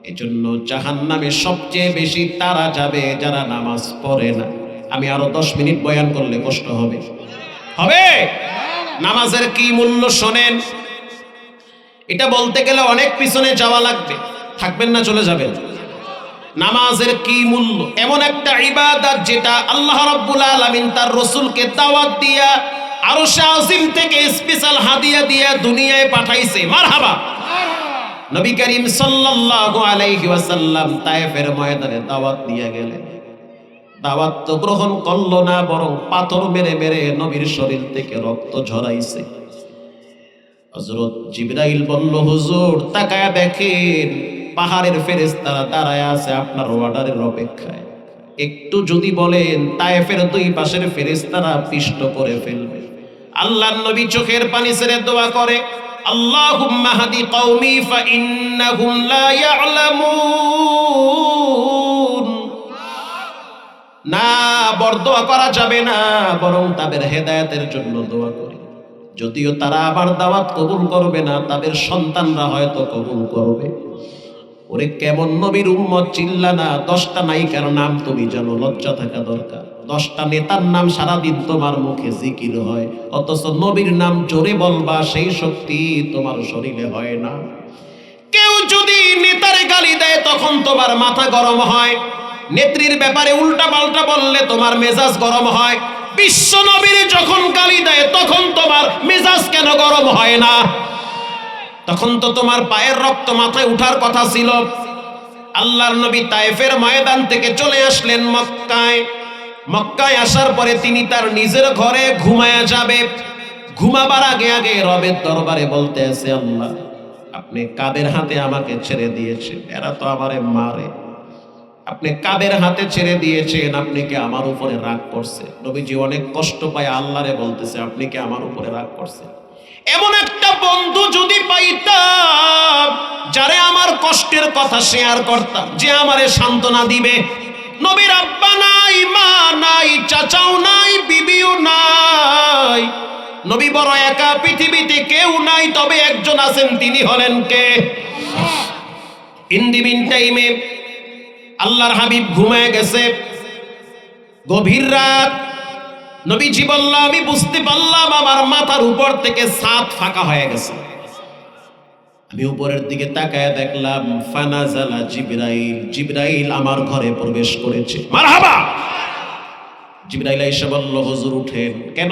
এজন্য জাহান্নামে সবচেয়ে বেশি তারা যাবে যারা নামাজ পড়ে না। আমি আরো 10 মিনিট বয়ান করলে কষ্ট হবে। হবে? নামাজের কি মূল্য শোনেন। এটা বলতে গেলে অনেক পিছনে যাওয়া লাগবে। থাকবেন না চলে যাবেন? নামাজের কি মূল্য, এমন একটা ইবাদত যেটা আল্লাহ রাব্বুল আলামিন তার রাসূলকে দাওয়াত দিয়া আরশে আজিম থেকে স্পেশাল হাদিয়া দিয়া দুনিয়ায় পাঠাইছে। মারহাবা। নবী করিম সাল্লাল্লাহু আলাইহি ওয়াসাল্লাম তায়েফের ময়দানে দাওয়াত দিয়ে গেলেন। দাওয়াত তো গ্রহণ করলো না, বরং পাথর মেরে মেরে নবীর শরীর থেকে রক্ত ঝরাইছে। হযরত জিবরাইল বলল, হুজুর তাকায়া দেখেন পাহাড়ের ফেরেশতারা দাঁড়ায় আছে আপনার অর্ডারের অপেক্ষায়। একটু যদি বলেন তায়েফের দুই পাশের ফেরেশতারা পিষ্ট করে ফেলবে। আল্লাহর নবী চোখের পানি ছেড়ে দোয়া করে, আল্লাহুম্মা হাদি কওমি ফা ইন্নাহুম লা ইয়ালামুন। না, বরদোয়া করা যাবে না, বরং তাদের হেদায়েতের জন্য দোয়া করি। যদিও তারা আবার দাওয়াত কবুল করবে না, তাদের সন্তানরা হয়তো কবুল করবে। ওরে কেমন নবীর উম্মত, চিল্লা না। 10টা নায়িকার নাম তুমি জানো, লজ্জা থাকা দরকার। 10টা নেতার নাম সারাদিন তোমার মুখে জিকির হয়, অথচ নবীর নাম জোরে বলবা সেই শক্তি তোমার শরীরে হয় না। কেউ যদি নেতারে গালি দেয় তখন তোমার মাথা গরম হয়, নেত্রীর ব্যাপারে উল্টা পাল্টা বললে তোমার মেজাজ গরম হয়। বিশ্ব নবীর যখন গালি দেয় তখন তোমার মেজাজ কেন গরম হয় না? তখন তো তোমার পায়ের রক্ত মাথায় উঠার কথা ছিল। আল্লাহর নবী তায়েফের ময়দান থেকে চলে আসলেন মক্কায়। মক্কায় আসার পরে তিনি তার নিজের ঘরে ঘুমায়া যাবে। ঘুমাবার আগে আগে রবের দরবারে বলতে আছে, আল্লাহ আপনি কাদের হাতে আমাকে ছেড়ে দিয়েছেন? এরা তো আমারে মারে। আপনি কাদের হাতে ছেড়ে দিয়েছেন? আপনি কি আমার উপরে রাগ করছে? নবীজি অনেক কষ্ট পায় আল্লাহরে বলতেছে, আপনি কি আমার উপরে রাগ করছেন? এমন একটা বন্ধু যদি পাইতাম যারে আমার কষ্টের কথা শেয়ার করতাম, যে আমারে সান্ত্বনা দিবে। নবীর আব্বা নাই, মা নাই, চাচাও নাই, বিবিও নাই। নবী বড় একা, পৃথিবীতে কেউ নাই, তবে একজন আছেন, তিনি হলেন কে? ইন দি মিন টাইমে আল্লাহর হাবিব ঘুমায় গেছে। গভীর রাত। নবীজি বলল, আমি বুঝতে পারলাম আমার মাথার উপর থেকে ছাদ ফাঁকা হয়ে গেছে। আমি উপরের দিকে তাকায় দেখলাম ফানাজালা জিবরাইল। জিবরাইল আমার ঘরে প্রবেশ করেছে। মারহাবা। জিবরাইল এসে বলল, হুজুর উঠেন। কেন?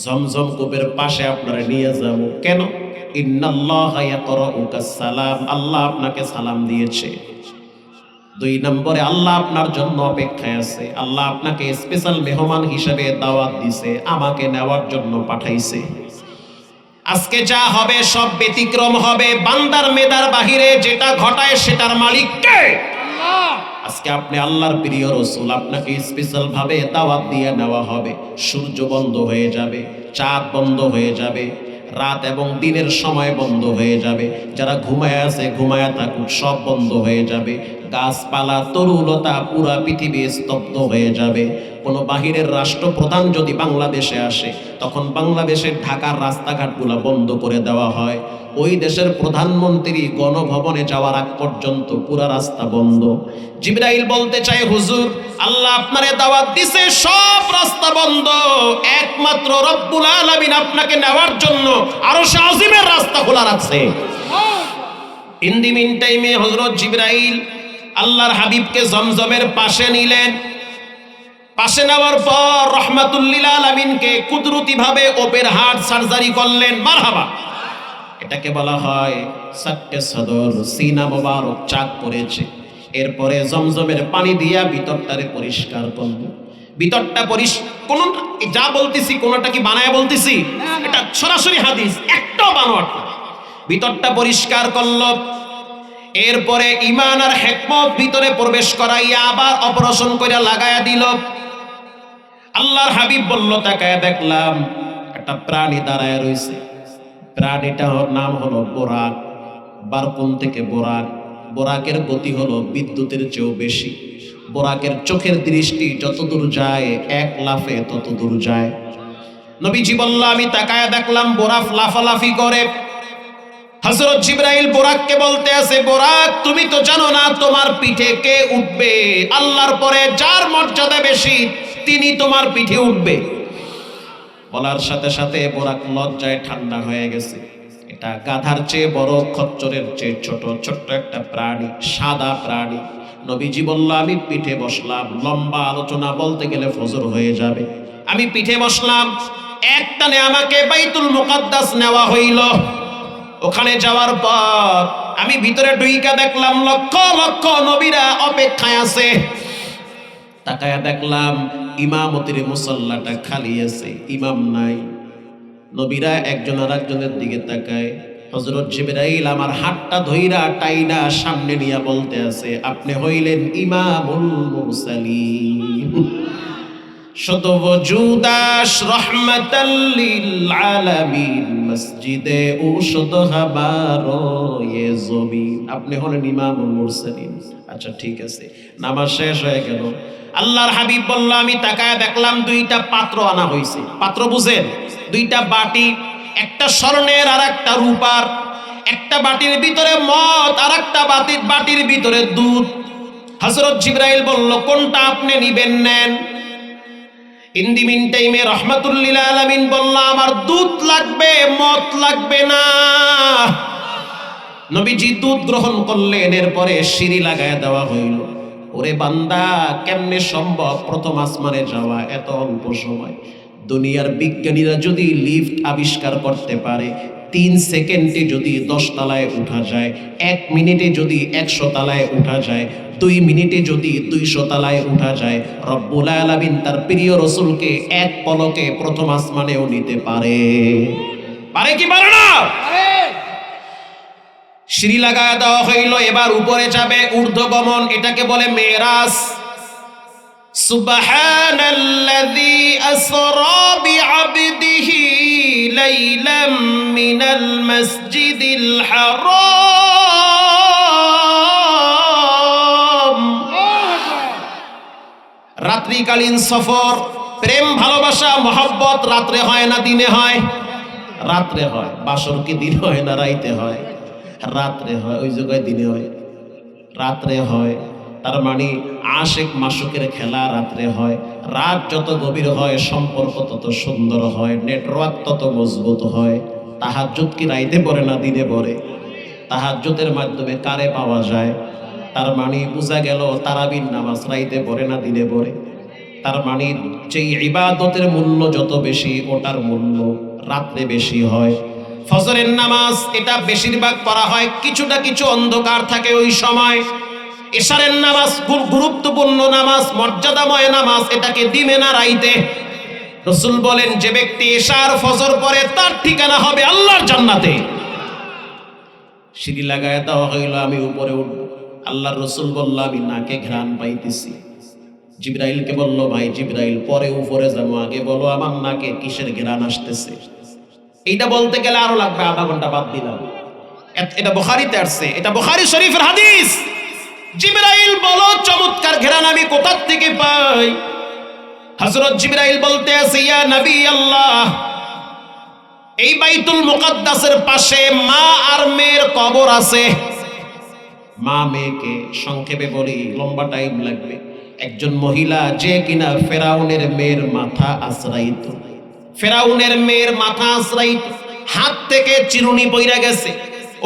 জমজম কূপের পাশে আপনারা নিয়ে যাব। কেন? ইন্নাল্লাহা ইয়াকরাউকা সালাম, আল্লাহ আপনাকে সালাম দিয়েছে। 2 নম্বরে আল্লাহ আপনার জন্য অপেক্ষায় আছে। আল্লাহ আপনাকে স্পেশাল মেহমান হিসেবে দাওয়াত দিছে, আমাকে নেওয়ার জন্য পাঠাইছে। আজকে যা হবে সব ব্যতিক্রম হবে। বান্দার মেধার বাহিরে যেটা ঘটায় সেটার মালিক কে? আল্লাহ। আজকে আপনি আল্লাহর প্রিয় রাসূল, আপনাকে স্পেশাল ভাবে দাওয়াত দিয়ে নেওয়া হবে। সূর্য বন্ধ হয়ে যাবে, চাঁদ বন্ধ হয়ে যাবে, রাত এবং দিনের সময় বন্ধ হয়ে যাবে। যারা ঘুমায় আছে ঘুমায় থাকুক, সব বন্ধ হয়ে যাবে। গাছপালা, তরুলতা, পুরা পৃথিবী স্তব্ধ হয়ে যাবে। কোনো বাহিরের রাষ্ট্রপ্রধান যদি বাংলাদেশে আসে, তখন বাংলাদেশের ঢাকার রাস্তাঘাটগুলো বন্ধ করে দেওয়া হয়। ওই দেশের প্রধানমন্ত্রী গণভবনে যাওয়ার আগ পর্যন্ত পুরা রাস্তা বন্ধ। জিবরাইল বলতে চায়, হুজুর আল্লাহ আপনারে দাওয়াত দিছে, সব রাস্তা বন্ধ, একমাত্র রব্বুল আলামিন আপনাকে নেওয়ার জন্য আরশে আজিমের রাস্তা খোলা রাখছে। ইন দি মিন টাইমে হযরত জিবরাইল আল্লাহর হাবিবকে জমজমের পাশে নিলেন। পাশে নেওয়ার পর রাহমাতুল লিল আলামিনকে কুদরতি ভাবে ওপেন হার্ট সার্জারি করলেন। মারহাবা। এটাকে বলা হয় সাক্কে সদর, সিনা মোবারক চাক করেছে। এরপরে জমজমের পানি দিয়া ভিতরটারে পরিষ্কার করল। ভিতরটা কোন যা বলতেছি কোনটা কি বানায় বলতেছি? এটা সরাসরি হাদিস, একটাও বানোয়াট না। ভিতরটা পরিষ্কার করল, এরপরে ঈমান আর হিকমত ভিতরে প্রবেশ করাইয়া আবার অপারেশন করে লাগায়া দিল। আল্লাহর হাবিব বলল, তাকায়া দেখলাম একটা প্রাণী দাঁড়ায় রয়েছে। প্রাণীটার নাম হলো বোরাক। বারকুন থেকে বোরাক। বোরাকের গতি হলো বিদ্যুতের চেয়েও বেশি। বোরাকের চোখের দৃষ্টি যত দূর যায় এক লাফে তত দূর যায়। নবীজি বলল, আমি তাকায়া দেখলাম বোরাক লাফালাফি করে। হযরত জিবরাইল বোরাককে বলতে আছে, বোরাক তুমি তো জানো না তোমার পিঠে কে উঠবে? আল্লাহর পরে যার মর্যাদা বেশি তিনি তোমার পিঠে উঠবে। বলার সাথে সাথে বোরাক লজ্জায় ঠান্ডা হয়ে গেছে। এটা গাধার চেয়ে বড়, খচ্চরের চেয়ে ছোট, ছোট্ট একটা প্রাণী, সাদা প্রাণী। নবীজি বলল, আমি পিঠে বসলাম। লম্বা আলোচনা বলতে গেলে ফজর হয়ে যাবে। আমি পিঠে বসলাম, একটানে আমাকে বাইতুল মুকাদ্দাস নেওয়া হইল। ওখানে যাওয়ার পর আমি ভিতরে ঢুইকা দেখলাম লক্ষ লক্ষ নবীরা অপেক্ষায় আছে। তাকায়া দেখলাম ইমামতির মুসাল্লাটা খালি আছে, ইমাম নাই। নবীরা একজন আর একজনের দিকে তাকায়। হযরত জিবরাইল আমার হাতটা ধইরা টাইনা সামনে নিয়ে বলতে আছে, আপনি হইলেন ইমামুল মুরসালিন, শত ওজুদাস রাহমাতাল লিল আলামিন, মসজিদে উশদ হাবারো এ জমিন। আপনি হলেন ইমামুল মুরসালিন। আচ্ছা ঠিক আছে, নামাজ শেষ হয়ে গেল। আল্লাহর হাবিব বলল, আমি তাকায় দেখলাম দুইটা পাত্র আনা হয়েছে। পাত্র বুঝেন? দুইটা বাটি, একটা স্বর্ণের আর একটা রূপার। একটা বাটির ভিতরে মদ আর একটা বাটির ভিতরে দুধ। হযরত জিবরাইল বলল, কোনটা আপনি নিবেন নেন। ইন দি মিন টাইমে রাহমাতুল লিল আলামিন বলল, আমার দুধ লাগবে, মদ লাগবে না। নবীজি দুধ গ্রহণ করলেন। এরপরে সিঁড়ি লাগায় দেওয়া হইল। ওরে বান্দা, কেমনে সম্ভব প্রথম আসমানে যাওয়া এত অল্প সময়? দুনিয়ার বিজ্ঞানীরা যদি লিফট আবিষ্কার করতে পারে, 3 সেকেন্ডে যদি 10 তলায় উঠা যায়, 1 মিনিটে যদি 100 তলায় উঠা যায়, 2 মিনিটে যদি 200 তলায় উঠা যায়, রব্বুল আলামিন তার প্রিয় রাসূলকে এক পলকে প্রথম আসমানেও নিতে পারে। পারে কি পারে না? সিঁড়ি লাগায় দেওয়া হইল। এবার উপরে যাবে, ঊর্ধ্বগমন, এটাকে বলে মেরাজ। সুবহানাল্লাযী আসরা বিআবদিহি লাইলাম মিনাল মাসজিদিল হারাম। রাত্রিকালীন সফর, প্রেম ভালোবাসা মহব্বত রাত্রে হয় না দিনে হয়? রাত্রে হয়। বাসর কি দিন হয় না রাইতে হয়? রাত্রে হয়। ওই জায়গায় দিনে হয়? রাত্রে হয়। তার মানে আশিক মাসুকের খেলা রাত্রে হয়। রাত যত গভীর হয় সম্পর্ক তত সুন্দর হয়, নেটওয়ার্ক তত মজবুত হয়। তাহাজ্জুদ কি রাইতে পড়ে না দিনে পড়ে? তাহাজ্জুদের মাধ্যমে কারে পাওয়া যায়? তার মানে বোঝা গেল তারাবির নামাজ রাইতে পড়ে না দিনে পড়ে। তার মানে যেই ইবাদতের মূল্য যত বেশি, ওটার মূল্য রাত্রে বেশি হয়। ফজরের নামাজ এটা বেশিরভাগ পড়া হয়, কিছুটা কিছু অন্ধকার থাকে ওই সময়। এশারের নামাজ গুরুত্বপূর্ণ নামাজ, মর্যাদাময় নামাজ, এটাকে দিনে না রাইতে। রাসূল বলেন, যে ব্যক্তি এশার ফজর পড়ে তার ঠিকানা হবে আল্লাহর জান্নাতে। সিঁড়ি লাগায় দেওয়া হইল, আমি উপরে উঠব। আল্লাহর রাসূল বলল, আমি নাকে ঘ্রাণ পাইতেছি। জিবরাইলকে বলল, ভাই জিবরাইল, পরে উপরে যাবো, আগে বলো আমার নাকে কিসের ঘ্রাণ আসতেছে। এইটা বলতে গেলে আরো লাগবে আধা ঘন্টা, বাদ দিলাম। এটা বুখারীতে আসছে, এটা বুখারী শরীফের হাদিস। জিবরাইল বলো, চমৎকার ঘ্রাণ আমি কোথা থেকে পাই? হযরত জিবরাইল বলতে আছে, ইয়া নবী আল্লাহ, এই বাইতুল মুকাদ্দাসের পাশে মা আর মেয়ের কবর আছে। মা মেয়েকে সংক্ষেপে বলি, লম্বা টাইম লাগবে। একজন মহিলা যে কিনা ফেরাউনের মেয়ের মাথা আশ্রাইত, ফেরাউনের মেয়ের মাথা আশ্রাইত, হাত থেকে চিরুনি পইরা গেছে।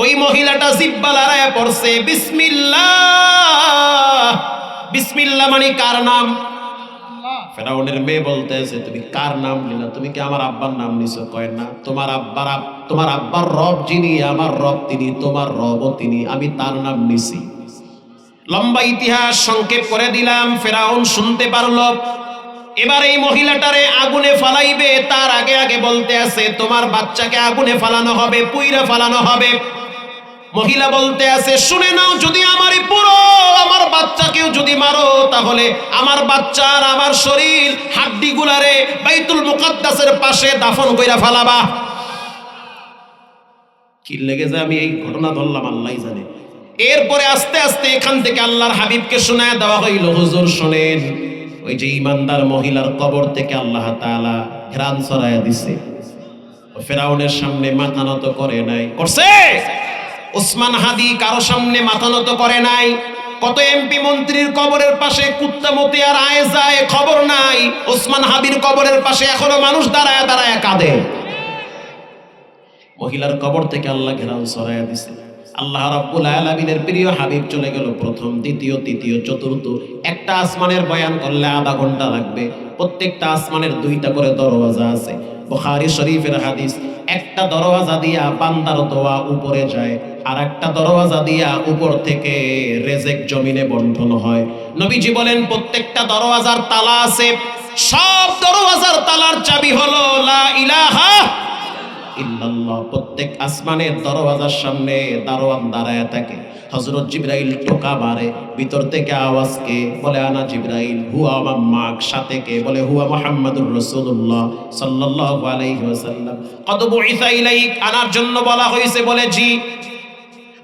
ওই মহিলাটা জিহ্বা লড়াইয়া পড়ছে বিসমিল্লাহ। বিসমিল্লাহ মানে কার নাম? ফেরাউনের মেয়ে বলতেছে, তুমি কার নাম নিলা? তুমি কি আমার আব্বার নাম নিছো? কয় না, তোমার আব্বার রব যিনি, আমার রব তিনি, তোমার রবও তিনি, আমি তার নাম নিছি। লম্বা ইতিহাস সংক্ষেপ করে দিলাম। ফেরাউন শুনতে পারল। এবার এই মহিলাটারে আগুনে ফালাইবে, তার আগে আগে বলতে আছে তোমার বাচ্চাকে আগুনে ফালানো হবে, পুইরা ফালানো হবে। মহিলা বলতে আছে শুনে নাও, যদি আমারই পুরো আমার বাচ্চাকেও যদি মারো তাহলে আমার বাচ্চা আর আমার শরীর হাড্ডিগুলারে বাইতুল মুকাদ্দাসের পাশে দাফন কইরা ফালাবা। কি লেগে যায় আমি এই ঘটনা ধরলাম আল্লাহই জানে। এরপরে আস্তে আস্তে এখান থেকে আল্লাহর হাবিবকে শোনায় দেওয়া হইল, হুজুর শোনেন, ওই যে ইমানদার মহিলার কবর থেকে আল্লাহ তাআলা ঘ্রাণ ছড়ায়া দিছে। ফেরাউনের সামনে মাথা নত করে নাই, করছে? ওসমান হাদি কারো সামনে মাথা নত করে নাই। কত এমপি মন্ত্রীর কবরের পাশে কুত্তা মতি আর আয় যায়, খবর নাই। ওসমান হাদির কবরের পাশে এখনো মানুষ দাঁড়ায় দাঁড়ায় কাঁদে। মহিলার কবর থেকে আল্লাহ ঘেরাও ছড়াইয়া দিছে। আল্লাহ রাব্বুল আলামিনের প্রিয় হাবিব চলে গেল প্রথম, দ্বিতীয়, তৃতীয়, চতুর্থ। একটা আসমানের বয়ান করলে আধা ঘন্টা লাগবে। প্রত্যেকটা আসমানের 2টা করে দরওয়াজা আছে। বুখারী শরীফের হাদিস, একটা দরওয়াজা দিয়া বান্দার দোয়া উপরে যায়, আর একটা দরওয়াজা দিয়া উপর থেকে রেজেক জমিনে বন্টন হয়। নবীজি বলেন প্রত্যেকটা দরওয়াজার তালা আছে, সব দরওয়াজার তালার চাবি হলো লা ইলাহা ইল্লাল্লাহ। প্রত্যেক আসমানের দরওয়াজার সামনে দারোয়ান দাঁড়ায় থাকে। হযরত জিবরাইল টোকা মারে, ভিতর থেকে আওয়াজকে বলে আনা জিবরাইল, হুয়া মাম্মাক, সাথে কে বলে হুয়া মুহাম্মাদুর রাসূলুল্লাহ সাল্লাল্লাহু আলাইহি ওয়াসাল্লাম। কদ বুইসা ইলাইক, আনার জন্য বলা হয়েছে, বলে জি।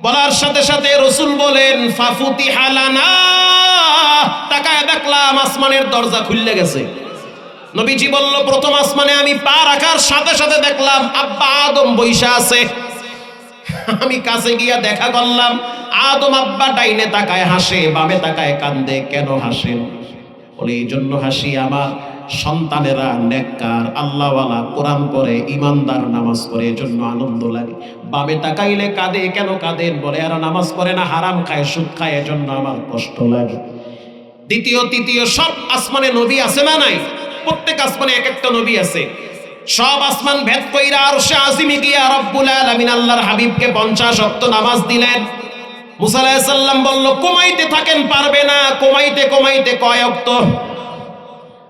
বলার সাথে সাথে রাসূল বলেন ফাফুতিহা লানা, তাকায় দেখলাম আসমানের দরজা খুলে গেছে। নবীজি বলল প্রথম আসমানে আমি পা রাখার সাথে সাথে দেখলাম আব্বা আদম বইসা আছে। আমি কাছে গিয়া দেখা করলাম, আদম আব্বা ডাইনে তাকায় হাসে, বামে তাকায় কান্দে। কেন হাসেন? বলে এই জন্য হাসি, আমার সন্তানেরা নেককার, আল্লাহওয়ালা, কোরআন পড়ে, ইমানদার, নামাজ পড়ে, এজন্য আনন্দ লাগে। বামে তাকাইলে কাঁদে। কেন কাঁদেন? বলে এরা নামাজ পড়ে না, হারাম খায়, সুদ খায়, এজন্য আমার কষ্ট লাগে। দ্বিতীয়, তৃতীয়, সব আসমানে নবী আছে না নাই? প্রত্যেক আসমানে এক একটা নবী আছে। সব আসমান ভেদ কইরা আরশে আজিমে গিয়া রব্বুল আলামিন আল্লাহর হাবিবকে 50 ওয়াক্ত নামাজ দিলেন। মুসা আলাইহিস সালাম বলল কমাইতে থাকেন, পারবে না, কমাইতে কমাইতে কয় ওয়াক্ত?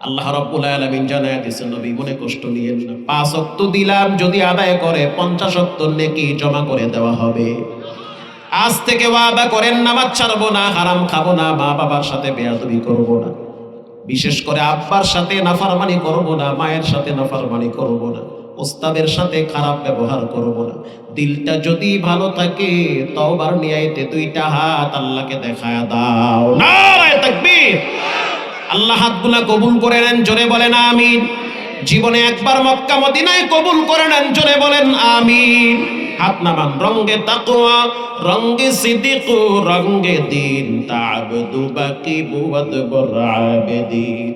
আল্লাহ রব্বুল আলামিন জানায়া দিয়েছেন নবী মনে কষ্ট নিয়েন না, 5 ওয়াক্ত দিলাম, যদি আদায় করে 50 ওয়াক্ত নেকি জমা করে দেওয়া হবে। আজ থেকে ওয়াদা করেন নামাজ ছাড়বো না, হারাম খাবো না, মা বাবার সাথে বেয়াদবি করবো না, বিশেষ করে আব্বার সাথে নাফরমানি করব না, মায়ের সাথে নাফরমানি করব না, ওস্তাদের সাথে খারাপ ব্যবহার করব না। দিলটা যদি ভালো থাকে তওবার নিয়াতে 2টা হাত আল্লাহকে দেখায়া দাও। নারে তাকবীর! আল্লাহ হাতগুলা কবুল করে নেন, জোরে বলেন আমিন। জীবনে একবার মক্কা মদিনায় কবুল করে নেন, জোরে বলেন আমিন। হাত নামান। রঙ্গে তাকওয়া, রঙ্গে সিদ্দিক, রঙ্গে দিন, তা'বুদু বাকি বুয়াদ বর আবেদিন।